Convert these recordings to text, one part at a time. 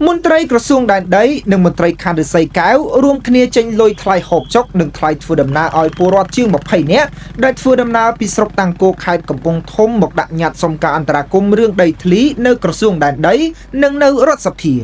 មន្ត្រីក្រសួងដែនដីនិងមន្ត្រីខណ្ឌរិស័យកែវរួមគ្នាចេញលុយថ្លៃហូបចុកនិងថ្លៃធ្វើដំណើរឲ្យពលរដ្ឋជាង20នាក់ដែលធ្វើដំណើរពីស្រុកតាំងគោកខេត្តកំពង់ធំមកដាក់ញត្តិសុំការអន្តរាគមន៍រឿងដីធ្លីនៅក្រសួងដែនដីនិងនៅរដ្ឋសភា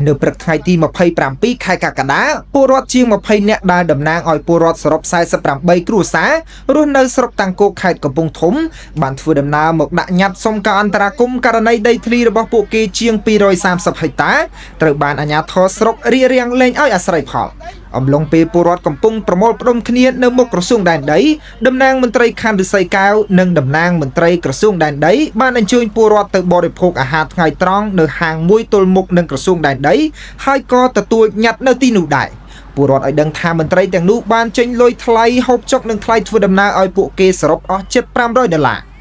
នៅព្រឹកថ្ងៃទី27ខែកក្កដាពលរដ្ឋជាង20នាក់ដែលតំណាងឲ្យពលរដ្ឋសរុប48គ្រួសាររស់នៅស្រុកតាំងគោកខេត្តកំពង់ធំបានធ្វើដំណើរមកដាក់ញត្តិសុំការអន្តរាគមន៍ករណីដីធ្លីរបស់ពួកគេជាង230ហិកតាត្រូវបានអាជ្ញាធរស្រុករារាំងលែងឲ្យអាស្រ័យផលអំឡុងពេលពលរដ្ឋកំពុងប្រមូលផ្ដុំគ្នានៅមុខក្រសួងដែនដីតំណាងមន្ត្រីខណ្ឌរិស័យកែវនិងតំណាងមន្ត្រីក្រសួងដែនដីបានអញ្ជើញពលរដ្ឋទៅបរិភោគអាហារថ្ងៃត្រង់នៅហាងមួយទល់មុខនឹងក្រសួងដែនដីហើយក៏ទទួលញត្តិនៅទីនោះដែរពលរដ្ឋឲ្យដឹងថាមន្ត្រីទាំងនោះបានចេញលុយថ្លៃហូបចុកនិងថ្លៃធ្វើដំណើរឲ្យពួកគេសរុបអស់ជិត$500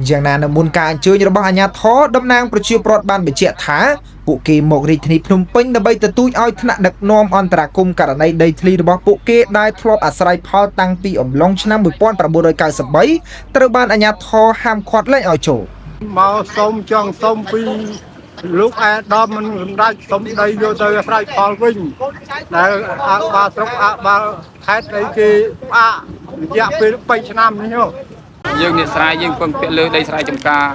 យ៉ាងណានៅមុនការអញ្ជើញរបស់អាជ្ញាធរតំណាងប្រជាពលរដ្ឋបានបញ្ជាក់ថាពួកគេមករាជធានីភ្នំពេញដើម្បីទទូចឲ្យថ្នាក់ដឹកនាំអន្តរាគមន៍ករណីដីធ្លីរបស់ពួកគេដែលធ្លាប់អាស្រ័យផលតាំងពីអំឡុងឆ្នាំ1993ត្រូវបានអាជ្ញាធរហាមឃាត់លែងឲ្យចូលមកសុំចង់សុំពីលោកអាដាមមិនសម្ដេចសុំដីយកទៅអាស្រ័យផលវិញដែលអាបាស្រុកអាបាខេត្តអីគេផ្អាករយៈពេល3ឆ្នាំនេះយើងអ្នកស្រែយើងពឹងពាក់លើដីស្រែចម្ការ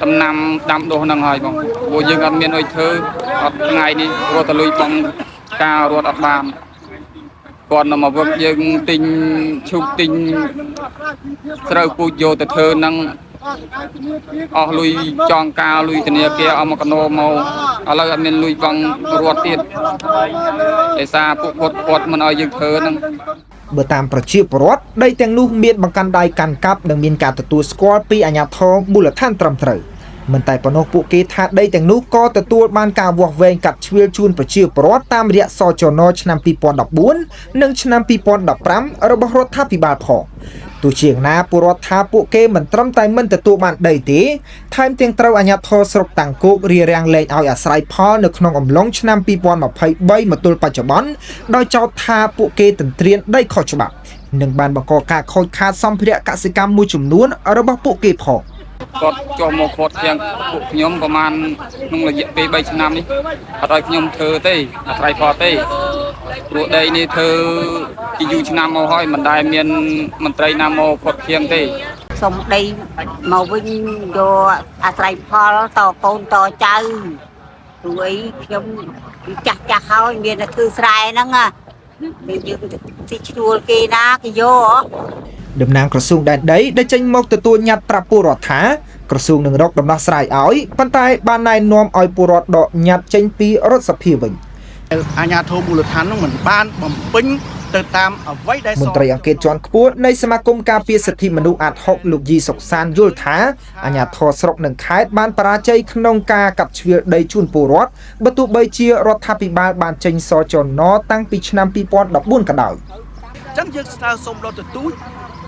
ដំណាំដាំដុះហ្នឹងហើយបងព្រោះយើងអត់មានអុយធ្វើអត់ថ្ងៃនេះរត់ទៅលុយបងការរត់អត់បានគាត់នៅមកវឹកយើងទិញឈូកទិញស្រូវពូជយកទៅធ្វើហ្នឹងអស់លុយចងការលុយធនាគារអស់មកកណោមកឥឡូវអត់មានលុយបងរត់ទៀតដោយសារពួកគាត់មិនឲ្យយើងធ្វើហ្នឹងបើតាមប្រជាពលរដ្ឋដីទាំងនោះមានបង្កាន់ដៃកាន់កាប់និងមានការទទួលស្គាល់ពីអាជ្ញាធរមូលដ្ឋានត្រឹមត្រូវមិនតែប៉ុណ្ណោះពួកគេថាដីទាំងនោះក៏ទទួលបានការវាស់វែងកាត់ជ្រឿជូនប្រជាពលរដ្ឋតាមរយៈសចនឆ្នាំ2014និងឆ្នាំ2015របស់រដ្ឋាភិបាលផងទោះជាយ៉ាងណាពលរដ្ឋថាពួកគេមិនត្រឹមតែមិនទទួលបានដីទេថែមទាំងត្រូវអាជ្ញាធរស្រុកតាំងគោករារាំងលែងឲ្យអាស្រ័យផលនៅក្នុងអំឡុងឆ្នាំ2023មកទល់បច្ចុប្បន្នដោយចោទថាពួកគេទន្ទ្រានដីខុសច្បាប់និងបានបង្កការខូចខាតសម្ភារៈកសិកម្មមួយចំនួនរបស់ពួកគេផងគាត់ចូលមកខាត់ទាំងពួកខ្ញុំប្រហែលក្នុងរយៈពេល3ឆ្នាំនេះអត់ឲ្យខ្ញុំធ្វើទេអាស្រ័យផលទេព្រោះដីនេះធ្វើពីយូរឆ្នាំមកហើយមិនដែលមានមន្ត្រីណាមកខាត់ធៀងទេសុំដីមកវិញយកអាស្រ័យផលតកូនតចៅព្រោះអីខ្ញុំចាស់ហើយមានតែធ្វើស្រែហ្នឹងយើងទីឈ្នួលគេណាគេយកតំណាងក្រសួងដែនដីដែលចេញមកទទួលញត្តិប្រាប់ពលរដ្ឋថាក្រសួងនឹងរកដំណោះស្រាយឲ្យប៉ុន្តែបានណែនាំឲ្យពលរដ្ឋដកញត្តិចេញពីរដ្ឋសភាវិញអាជ្ញាធរមូលដ្ឋាននោះមិនបានបំពេញទៅតាមអ្វីដែលមន្ត្រីអង្គការជាន់ខ្ពស់នៃសមាគមការពារសិទ្ធិមនុស្សអាត6លោកយីសុកសានយល់ថាអាជ្ញាធរស្រុកនិងខេត្តបានបរាជ័យក្នុងការកាប់ជ្រឿដីជូនពលរដ្ឋបើទោះបីជារដ្ឋាភិបាលបានចេញសចនតាំងពីឆ្នាំ2014ក៏ដោយអញ្ចឹងយើងស្នើសុំដល់ទទូច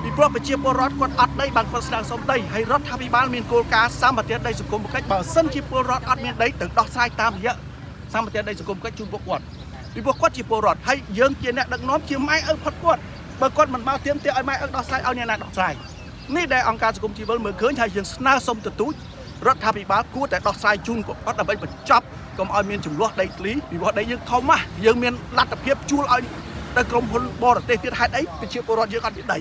ពីព្រោះប្រជាពលរដ្ឋគាត់អត់ដីបានគាត់ស្នើសុំដីហើយរដ្ឋាភិបាលមានគោលការណ៍សម្បត្តិដីសង្គមគិច្ចបើសិនជាពលរដ្ឋអត់មានដីទៅដោះស្រាយតាមរយៈសម្បត្តិដីសង្គមគិច្ចជូនពួកគាត់ពីព្រោះគាត់ជាពលរដ្ឋហើយយើងជាអ្នកដឹកនាំជាម៉ែឪផុតគាត់បើគាត់មិនមកទៀមទាឲ្យម៉ែឪដោះស្រាយឲ្យអ្នកណាដោះស្រាយនេះដែលអង្គការសង្គមស៊ីវិលមើលឃើញហើយយើងស្នើសុំទទូចរដ្ឋាភិបាលគួរតែដោះស្រាយជូនពួកគាត់ដើម្បីបញ្ចប់កុំឲ្យមានចំនួនដីធ្លីពីព្រោះដីយើងធំណាស់យើងមានលទ្ធភាពជួលឲ្យទៅក្រុមហ៊ុនបរទេសទៀតហេតុអីប្រជាពលរដ្ឋយើងអត់មានដី